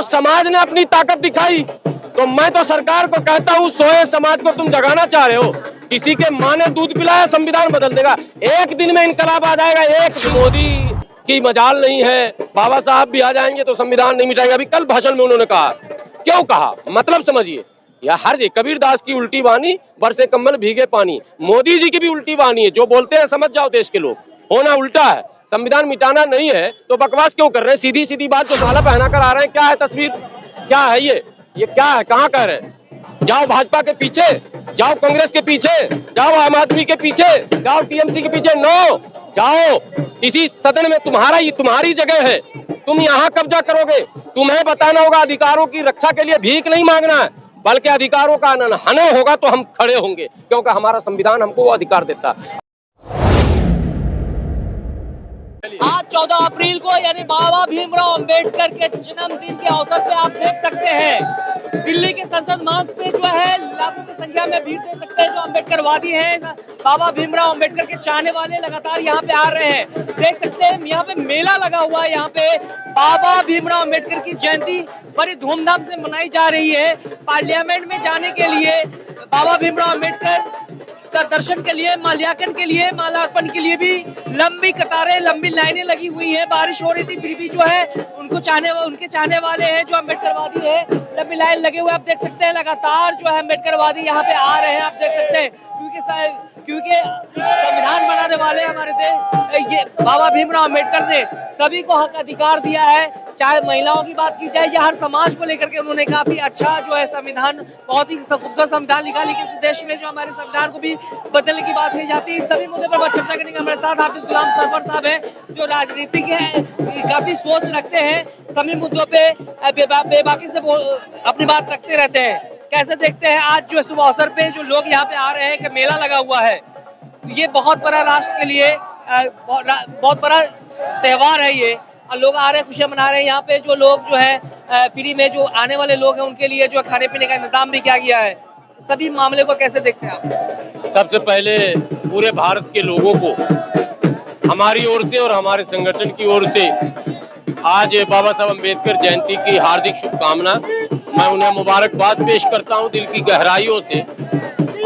तो समाज ने अपनी ताकत दिखाई। तो मैं तो सरकार को कहता हूँ, सोए समाज को तुम जगाना चाह रहे हो। किसी के माँ ने दूध पिलाया संविधान बदल देगा, एक दिन में इनकलाब आ जाएगा। एक मोदी की मजाल नहीं है, बाबा साहब भी आ जाएंगे तो संविधान नहीं मिटाएगा। अभी कल भाषण में उन्होंने कहा, क्यों कहा मतलब समझिए, या हर कबीरदास की उल्टी वाणी, बरसे कम्बल भीगे पानी। मोदी जी की भी उल्टी वाणी है, जो बोलते हैं समझ जाओ देश के लोग, होना उल्टा है। संविधान मिटाना नहीं है तो बकवास क्यों कर रहे हैं? सीधी सीधी बात जो माला पहना कर आ रहे हैं, क्या है तस्वीर, क्या है ये क्या है, कहाँ कह रहे हैं? जाओ भाजपा के पीछे, जाओ कांग्रेस के पीछे, जाओ आम आदमी के पीछे, जाओ टीएमसी के पीछे। नो, जाओ, इसी सदन में तुम्हारी जगह है, तुम यहाँ कब्जा करोगे। तुम्हें बताना होगा, अधिकारों की रक्षा के लिए भीख नहीं मांगना है, बल्कि अधिकारों का हनन होगा तो हम खड़े होंगे, क्योंकि हमारा संविधान हमको वो अधिकार देता है। आज 14 अप्रैल को यानी बाबा भीमराव अंबेडकर के जन्मदिन के अवसर पे आप देख सकते हैं दिल्ली के संसद मार्ग पे जो है लाखों की संख्या में भीड़ देख सकते हैं। जो अंबेडकरवादी हैं, बाबा भीमराव अंबेडकर के चाहने वाले लगातार यहाँ पे आ रहे हैं। देख सकते हैं यहाँ पे मेला लगा हुआ है। यहाँ पे बाबा भीमराव अंबेडकर की जयंती बड़ी धूमधाम से मनाई जा रही है। पार्लियामेंट में जाने के लिए बाबा भीमराव अंबेडकर का दर्शन के लिए, माल्यार्पण के लिए, माल्यार्पण के लिए भी लंबी कतारें, लंबी लाइनें लगी हुई है। बारिश हो रही थी फिर भी जो है उनके चाहने वाले हैं जो अंबेडकरवादी है, लंबी लाइन लगे हुए आप देख सकते हैं। लगातार जो है अंबेडकरवादी यहाँ पे आ रहे हैं, आप देख सकते हैं, क्योंकि संविधान बनाने वाले हमारे देश ये बाबा भीमराव अंबेडकर ने सभी को हक अधिकार दिया है। चाहे महिलाओं की बात की जाए या हर समाज को लेकर के उन्होंने काफी अच्छा जो है संविधान, बहुत ही खूबसूरत संविधान लिखा। लेकिन इस देश में जो हमारे संविधान को भी बदलने की बात कही जाती है। सभी मुद्दे पर चर्चा करने के हमारे साथ हाफिज गुलाम सरवर साहब हैं, जो राजनीतिक है, काफी सोच रखते हैं, सभी मुद्दों पे बेबाकी से अपनी बात रखते रहते हैं। कैसे देखते हैं आज जो शुभ अवसर पे जो लोग यहाँ पे आ रहे हैं कि मेला लगा हुआ है, ये बहुत बड़ा राष्ट्र के लिए बहुत बड़ा त्योहार है ये, और लोग आ रहे हैं, खुशियां मना रहे हैं। यहाँ पे जो लोग जो है फ्री में जो आने वाले लोग हैं उनके लिए जो खाने पीने का इंतजाम भी किया गया है। सभी मामले को कैसे देखते हैं आप? सबसे पहले पूरे भारत के लोगों को हमारी ओर से और हमारे संगठन की ओर से आज बाबा साहब अम्बेडकर जयंती की हार्दिक शुभकामना। मैं उन्हें मुबारकबाद पेश करता हूं दिल की गहराइयों से।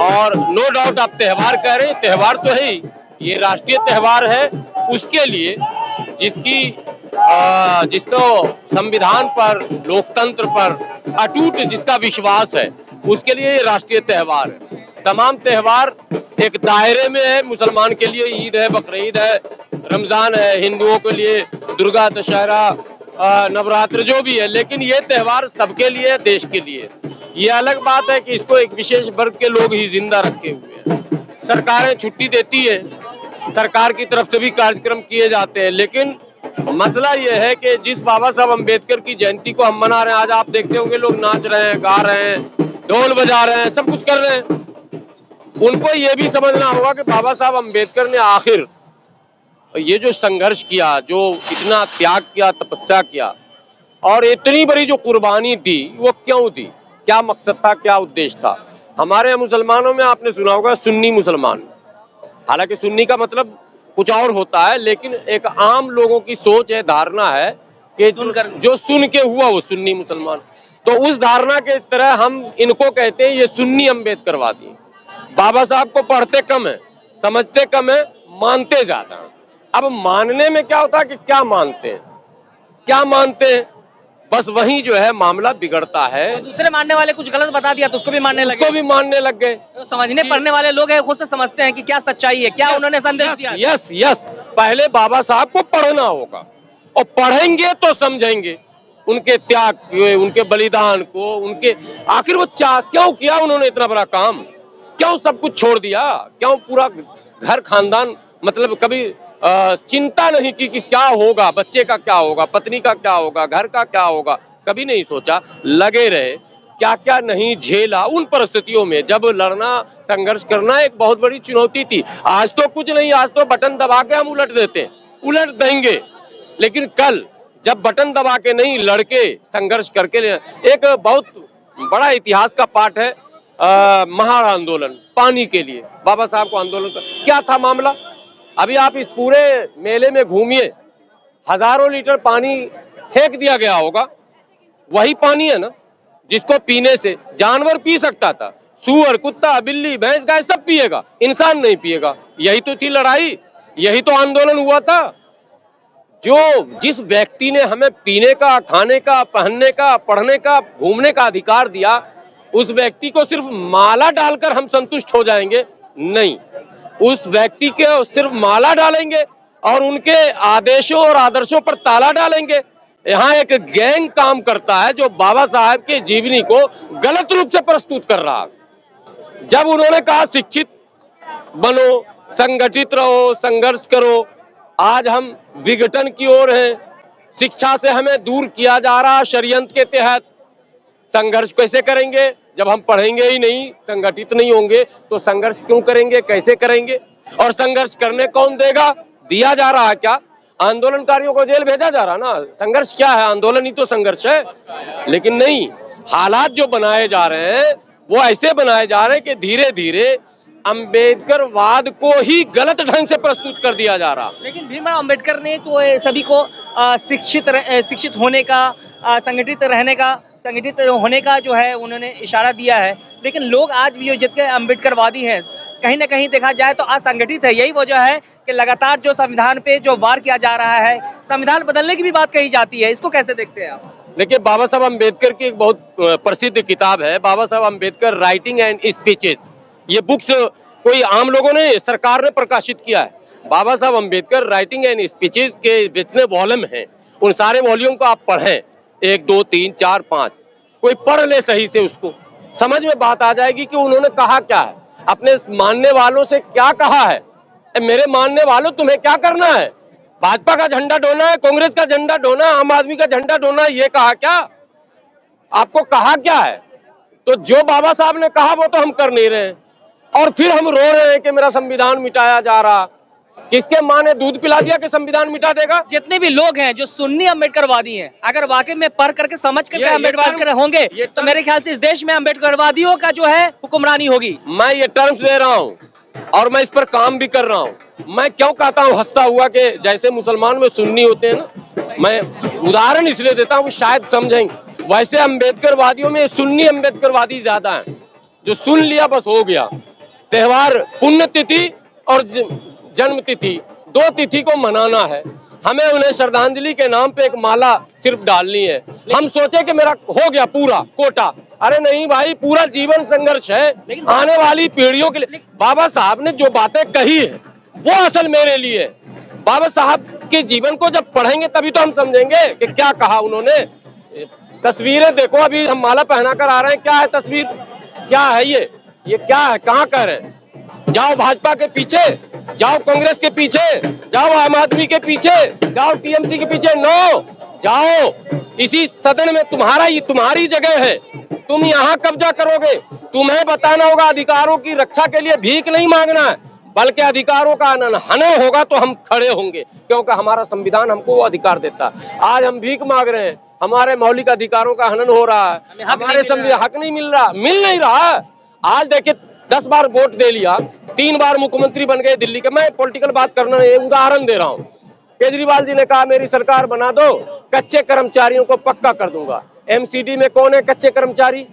और नो डाउट आप त्यौहार कह रहे हैं, त्यौहार तो है ही, ये राष्ट्रीय त्यौहार है। उसके लिए जिसको संविधान पर, लोकतंत्र पर अटूट जिसका विश्वास है, उसके लिए ये राष्ट्रीय त्यौहार है। तमाम त्यौहार एक दायरे में है। मुसलमान के लिए ईद है, बकरीद है, रमजान है, हिंदुओं के लिए दुर्गा, दशहरा, नवरात्र जो भी है, लेकिन ये त्यौहार सबके लिए, देश के लिए। ये अलग बात है कि इसको एक विशेष वर्ग के लोग ही जिंदा रखे हुए हैं। सरकारें छुट्टी देती है, सरकार की तरफ से भी कार्यक्रम किए जाते हैं, लेकिन मसला ये है कि जिस बाबा साहब अम्बेडकर की जयंती को हम मना रहे हैं, आज आप देखते होंगे लोग नाच रहे हैं, गा रहे हैं, ढोल बजा रहे हैं, सब कुछ कर रहे हैं। उनको ये भी समझना होगा कि बाबा साहब अम्बेडकर ने आखिर ये जो संघर्ष किया, जो इतना त्याग किया, तपस्या किया, और इतनी बड़ी जो कुर्बानी दी, वो क्यों दी, क्या मकसद था, क्या उद्देश्य था? हमारे मुसलमानों में आपने सुना होगा सुन्नी मुसलमान, हालांकि सुन्नी का मतलब कुछ और होता है, लेकिन एक आम लोगों की सोच है, धारणा है कि जो सुन के हुआ वो सुन्नी मुसलमान। तो उस धारणा के तरह हम इनको कहते हैं ये सुन्नी अम्बेडकरवादी। बाबा साहब को पढ़ते कम है, समझते कम है, मानते ज्यादा है। अब मानने में क्या होता है कि क्या मानते हैं, बस वही जो है मामला बिगड़ता है। तो दूसरे मानने वाले कुछ गलत बता दिया तो उसको भी मानने लग गए। तो समझने पढ़ने वाले लोग हैं, खुद से समझते हैं कि क्या सच्चाई है, क्या उन्होंने संदेश दिया। यस, पहले बाबा साहब को पढ़ना होगा, और पढ़ेंगे तो समझेंगे उनके त्याग को, उनके बलिदान को, उनके आखिर वो क्यों किया उन्होंने इतना बड़ा काम, क्यों सब कुछ छोड़ दिया, क्यों पूरा घर खानदान, मतलब कभी चिंता नहीं की कि क्या होगा, बच्चे का क्या होगा, पत्नी का क्या होगा, घर का क्या होगा, कभी नहीं सोचा। लगे रहे, क्या क्या नहीं झेला उन परिस्थितियों में, जब लड़ना, संघर्ष करना एक बहुत बड़ी चुनौती थी। आज तो कुछ नहीं, आज तो बटन दबा के हम उलट देंगे, लेकिन कल जब बटन दबा के नहीं, लड़के संघर्ष करके। एक बहुत बड़ा इतिहास का पाठ है, महार आंदोलन, पानी के लिए बाबा साहब को आंदोलन क्या था मामला। अभी आप इस पूरे मेले में घूमिए, हजारों लीटर पानी फेंक दिया गया होगा, वही पानी है ना जिसको पीने से जानवर पी सकता था, सूअर, कुत्ता, बिल्ली, भैंस, गाय सब पिएगा, इंसान नहीं पिएगा। यही तो थी लड़ाई, यही तो आंदोलन हुआ था। जो जिस व्यक्ति ने हमें पीने का, खाने का, पहनने का, पढ़ने का, घूमने का अधिकार दिया, उस व्यक्ति को सिर्फ माला डालकर हम संतुष्ट हो जाएंगे? नहीं, उस व्यक्ति के सिर्फ माला डालेंगे और उनके आदेशों और आदर्शों पर ताला डालेंगे। यहाँ एक गैंग काम करता है जो बाबा साहब के जीवनी को गलत रूप से प्रस्तुत कर रहा है। जब उन्होंने कहा शिक्षित बनो, संगठित रहो, संघर्ष करो, आज हम विघटन की ओर हैं। शिक्षा से हमें दूर किया जा रहा षड्यंत्र के तहत। संघर्ष कैसे करेंगे जब हम पढ़ेंगे ही नहीं, संगठित नहीं होंगे तो संघर्ष क्यों करेंगे, कैसे करेंगे? और संघर्ष करने कौन देगा? दिया जा रहा है क्या? आंदोलनकारियों को जेल भेजा जा रहा ना। संघर्ष क्या है? आंदोलन ही तो संघर्ष है। लेकिन नहीं, हालात जो बनाए जा रहे हैं वो ऐसे बनाए जा रहे हैं कि धीरे धीरे अंबेडकरवाद को ही गलत ढंग से प्रस्तुत कर दिया जा रहा। लेकिन भीमराव अंबेडकर ने तो सभी को शिक्षित होने का, संगठित रहने का, संगठित होने का जो है उन्होंने इशारा दिया है। लेकिन लोग आज भी जितने अंबेडकरवादी हैं, कहीं ना कहीं देखा जाए तो असंगठित है। यही वजह है कि लगातार जो संविधान पे जो वार किया जा रहा है, संविधान बदलने की भी बात कही जाती है। इसको कैसे देखते हैं आप? देखिए, बाबा साहब अम्बेडकर की एक बहुत प्रसिद्ध किताब है, बाबा Saheb Ambedkar writing and speeches. ये बुक्स कोई आम लोगों ने, सरकार ने प्रकाशित किया है। बाबा Saheb Ambedkar writing and speeches के जितने वॉल्यूम हैं, उन सारे वॉल्यूम को आप पढ़ें, 1, 2, 3, 4, 5, कोई पढ़ ले सही से, उसको समझ में बात आ जाएगी कि उन्होंने कहा क्या है, अपने मानने वालों से क्या कहा है। मेरे मानने वालों, तुम्हें क्या करना है? भाजपा का झंडा ढोना है, कांग्रेस का झंडा ढोना, आम आदमी का झंडा ढोना, ये कहा क्या? आपको कहा क्या है? तो जो बाबा साहब ने कहा वो तो हम कर नहीं रहे, और फिर हम रो रहे हैं कि मेरा संविधान मिटाया जा रहा। किसके माँ ने दूध पिला दिया कि संविधान मिटा देगा? जितने भी लोग हैं जो सुन्नी अंबेडकरवादी हैं, अगर वाकई में पढ़ करके समझ करके अंबेडकर होंगे तो मेरे ख्याल से इस देश में अंबेडकरवादियों का जो है हुक्मरानी होगी। मैं ये टर्म्स दे रहा हूँ और मैं इस पर काम भी कर रहा हूँ। मैं क्यों कहता हूँ हंसता हुआ कि जैसे मुसलमान में सुन्नी होते हैं ना, मैं उदाहरण इसलिए देता हूँ शायद समझेंगे, वैसे अंबेडकरवादियों में सुन्नी अंबेडकरवादी ज्यादा है, जो सुन लिया बस हो गया। त्योहार, पुण्यतिथि और जन्म तिथि, 2 तिथि को मनाना है, हमें उन्हें श्रद्धांजलि के नाम पे एक माला सिर्फ डालनी है। हम सोचे कि मेरा हो गया पूरा कोटा। अरे नहीं भाई, पूरा जीवन संघर्ष है आने वाली पीढ़ियों के लिए। बाबा साहब ने जो बातें कही है वो असल मेरे लिए। बाबा साहब के जीवन को जब पढ़ेंगे तभी तो हम समझेंगे कि क्या कहा उन्होंने। तस्वीरें देखो, अभी हम माला पहना कर आ रहे हैं, क्या है तस्वीर, क्या है ये क्या है, कहाँ कर रहे हैं? जाओ भाजपा के पीछे, जाओ कांग्रेस के पीछे, जाओ आम आदमी के पीछे, जाओ टीएमसी के पीछे। नो, जाओ, इसी सदन में तुम्हारी जगह है, तुम यहाँ कब्जा करोगे। तुम्हें बताना होगा अधिकारों की रक्षा के लिए भीख नहीं मांगना है, बल्कि अधिकारों का हनन होगा तो हम खड़े होंगे, क्योंकि हमारा संविधान हमको वो अधिकार देता है। आज हम भीख मांग रहे हैं, हमारे मौलिक अधिकारों का हनन हो रहा है, हमारे संविधान हक नहीं मिल नहीं रहा। आज देखिए, 10 बार वोट दे लिया, 3 बार मुख्यमंत्री बन गए दिल्ली के। मैं पॉलिटिकल बात करना नहीं, उदाहरण दे रहा हूँ। केजरीवाल जी ने कहा मेरी सरकार बना दो, कच्चे कर्मचारियों को पक्का कर दूंगा। एमसीडी में कौन है कच्चे कर्मचारी?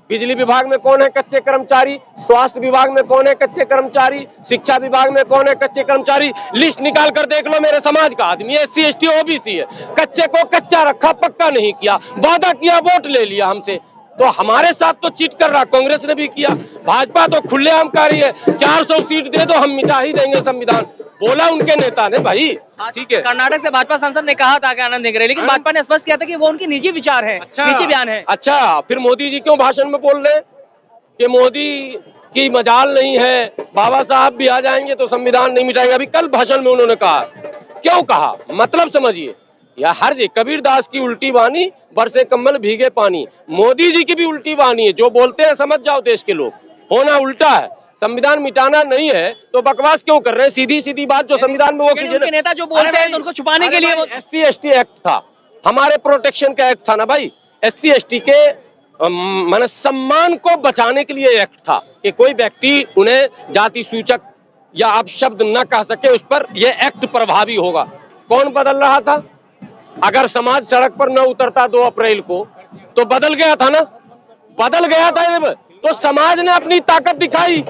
बिजली विभाग में कौन है कच्चे कर्मचारी? स्वास्थ्य विभाग में कौन है कच्चे कर्मचारी? शिक्षा विभाग में कौन है कच्चे कर्मचारी? लिस्ट निकाल कर देख लो, मेरे समाज का आदमी है, SC ST OBC है। कच्चे को कच्चा रखा, पक्का नहीं किया, वादा किया, वोट ले लिया हमसे। तो हमारे साथ तो चीट कर रहा, कांग्रेस ने भी किया। भाजपा तो खुलेआम कर रही है, 400 सीट दे दो, हम मिटा ही देंगे संविधान, बोला उनके नेता ने। भाई ठीक है, कर्नाटक से भाजपा सांसद ने कहा था कि आनंद निगरे, लेकिन भाजपा ने स्पष्ट किया था कि वो उनके निजी विचार है, निजी बयान है। अच्छा, फिर मोदी जी क्यों भाषण में बोल रहे हैं कि मोदी की मजाल नहीं है, बाबा साहब भी आ जाएंगे तो संविधान नहीं मिटाएगा? अभी कल भाषण में उन्होंने कहा, क्यों कहा, मतलब समझिए। या हर जी, कबीर दास की उल्टी वाणी, बरसे कम्बल भीगे पानी। मोदी जी की भी उल्टी वाणी है, जो बोलते हैं समझ जाओ देश के लोग, होना उल्टा है। संविधान मिटाना नहीं है तो बकवास क्यों कर रहे हैं? सीधी सीधी बात जो संविधान में वो कीजिए। नेता जो बोलते हैं तो उनको छुपाने के लिए SC ST एक्ट था, हमारे प्रोटेक्शन का एक्ट था ना भाई। SC ST के माने सम्मान को बचाने के लिए एक्ट था कि कोई व्यक्ति उन्हें जाति सूचक या अपशब्द न कह सके, उस पर यह एक्ट प्रभावी होगा। कौन बदल रहा था? अगर समाज सड़क पर न उतरता 2 अप्रैल को, तो बदल गया था ना, बदल गया था जब, तो समाज ने अपनी ताकत दिखाई।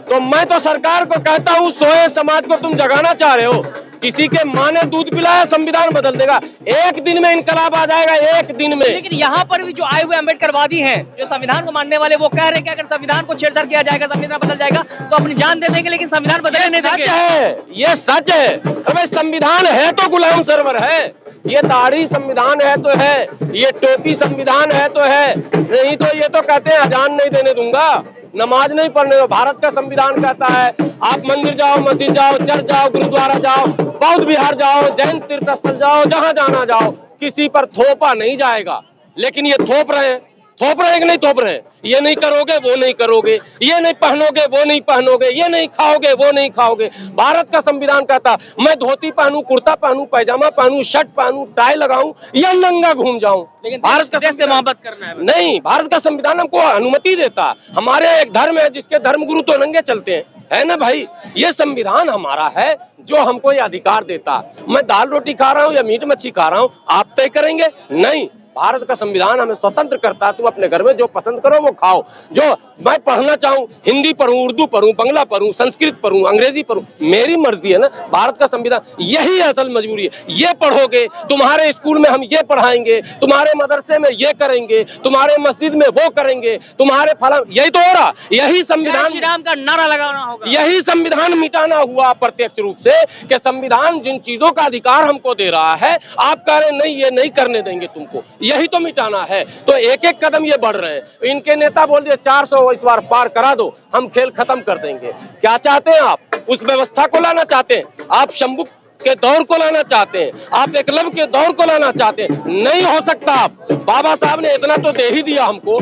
तो मैं तो सरकार को कहता हूं, सोए समाज को तुम जगाना चाह रहे हो। किसी के माँ ने दूध पिलाया, संविधान बदल देगा? एक दिन में इनकलाब आ जाएगा, एक दिन में। लेकिन यहाँ पर भी जो आए हुए अम्बेडकरवादी हैं, जो संविधान को मानने वाले, वो कह रहे हैं कि अगर संविधान को छेड़छाड़ किया जाएगा, संविधान बदल जाएगा तो अपनी जान दे देंगे, लेकिन संविधान बदलने नहीं देंगे। सच है, ये सच है। अबे संविधान है तो गुलाम सरवर है, ये दाढ़ी संविधान है तो है, ये टोपी संविधान है तो है, नहीं तो ये तो कहते हैं अजान नहीं देने दूंगा, नमाज नहीं पढ़ने दो। भारत का संविधान कहता है आप मंदिर जाओ, मस्जिद जाओ, चर्च जाओ, गुरुद्वारा जाओ, बौद्ध विहार जाओ, जैन तीर्थ स्थल जाओ, जहां जाना जाओ, किसी पर थोपा नहीं जाएगा। लेकिन ये थोप रहे हैं कि नहीं थोप रहे हैं? ये नहीं करोगे वो नहीं करोगे, ये नहीं पहनोगे वो नहीं पहनोगे, ये नहीं खाओगे वो नहीं खाओगे। भारत का संविधान कहता मैं धोती पहनूं, कुर्ता पहनूं, पैजामा पहनूं, शर्ट पहनूं, टाई लगाऊं या नंगा घूम जाऊं, लेकिन भारत का देश से मोहब्बत करना है नहीं। भारत का संविधान हमको अनुमति देता। हमारे एक धर्म है जिसके धर्मगुरु तो नंगे चलते हैं, है ना भाई? ये संविधान हमारा है जो हमको ये अधिकार देता। मैं दाल रोटी खा रहा हूँ या मीट मच्छी खा रहा हूँ, आप तय करेंगे? नहीं, भारत का संविधान हमें स्वतंत्र करता है। तुम अपने घर में जो पसंद करो वो खाओ। जो मैं पढ़ना चाहूं, हिंदी पढ़ूं, उर्दू पढ़ूं, बांग्ला पढ़ूं, संस्कृत पढ़ूं, अंग्रेजी पढ़ूं, मेरी मर्जी है ना। भारत का संविधान यही असल मजबूरी है। ये पढ़ोगे, तुम्हारे स्कूल में हम ये पढ़ाएंगे, तुम्हारे मदरसे में ये करेंगे, तुम्हारे मस्जिद में वो करेंगे, तुम्हारे फला, यही तो हो रहा। यही संविधान, श्री राम का नारा लगाना होगा। यही संविधान मिटाना हुआ प्रत्यक्ष रूप से, कि संविधान जिन चीजों का अधिकार हमको दे रहा है, आप कह रहे नहीं ये नहीं करने देंगे तुमको, यही तो मिटाना है। तो एक एक कदम ये बढ़ रहे हैं। इनके नेता बोल दिए 400 इस बार पार करा दो, हम खेल खत्म कर देंगे। क्या चाहते हैं आप? उस व्यवस्था को लाना चाहते हैं आप? शंभू के दौर को लाना चाहते हैं आप? एकलव्य के दौर को लाना चाहते हैं? नहीं हो सकता। आप बाबा साहब ने इतना तो दे ही दिया हमको,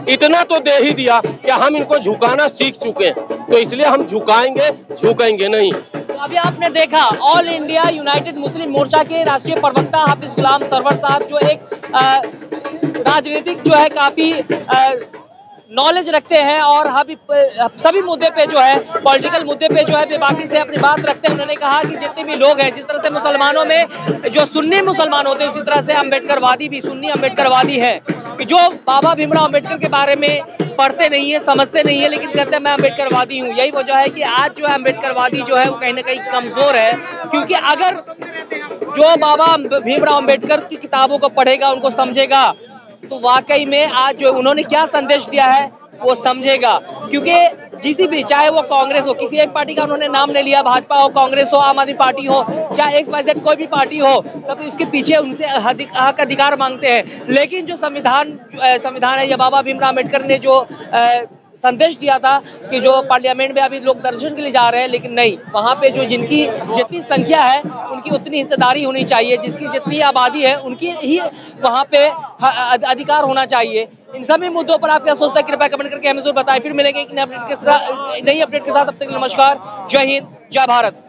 इतना तो दे ही दिया कि हम इनको झुकाना सीख चुके हैं, तो इसलिए हम झुकेंगे नहीं। अभी आपने देखा ऑल इंडिया यूनाइटेड मुस्लिम मोर्चा के राष्ट्रीय प्रवक्ता हाफिज गुलाम सरवर साहब, जो एक राजनीतिक जो है काफी नॉलेज रखते हैं और सभी मुद्दे पे जो है, पॉलिटिकल मुद्दे पे जो है बेबाकी से अपनी बात रखते हैं। उन्होंने कहा कि जितने भी लोग हैं, जिस तरह से मुसलमानों में जो सुन्नी मुसलमान होते हैं, उसी तरह से अम्बेडकरवादी भी सुन्नी अम्बेडकरवादी है, कि जो बाबा भीमराव अम्बेडकर के बारे में पढ़ते नहीं है, समझते नहीं है, लेकिन कहते हैं मैं अम्बेडकरवादी हूँ। यही वजह है कि आज जो है अम्बेडकरवादी जो है वो कहीं ना कहीं कमजोर है, क्योंकि अगर जो बाबा भीमराव अम्बेडकर की किताबों को पढ़ेगा, उनको समझेगा, तो वाकई में आज जो उन्होंने क्या संदेश दिया है वो समझेगा। क्योंकि जिसी भी, चाहे वो कांग्रेस हो, किसी एक पार्टी का उन्होंने नाम नहीं लिया, भाजपा हो, कांग्रेस हो, आम आदमी पार्टी हो, चाहे XYZ कोई भी पार्टी हो, सब उसके पीछे उनसे हक अधिकार मांगते हैं। लेकिन जो संविधान है, या बाबा भीमराव अम्बेडकर ने जो संदेश दिया था कि जो पार्लियामेंट में अभी लोग दर्शन के लिए जा रहे हैं, लेकिन नहीं, वहाँ पे जो जिनकी जितनी संख्या है उनकी उतनी हिस्सेदारी होनी चाहिए, जिसकी जितनी आबादी है उनकी ही वहाँ पे अधिकार होना चाहिए। इन सभी मुद्दों पर आप क्या सोचते हैं? कृपया कमेंट करके हमें जरूर बताएं। फिर मिलेंगे एक नई अपडेट के साथ। अब तक के लिए नमस्कार, जय हिंद, जय भारत।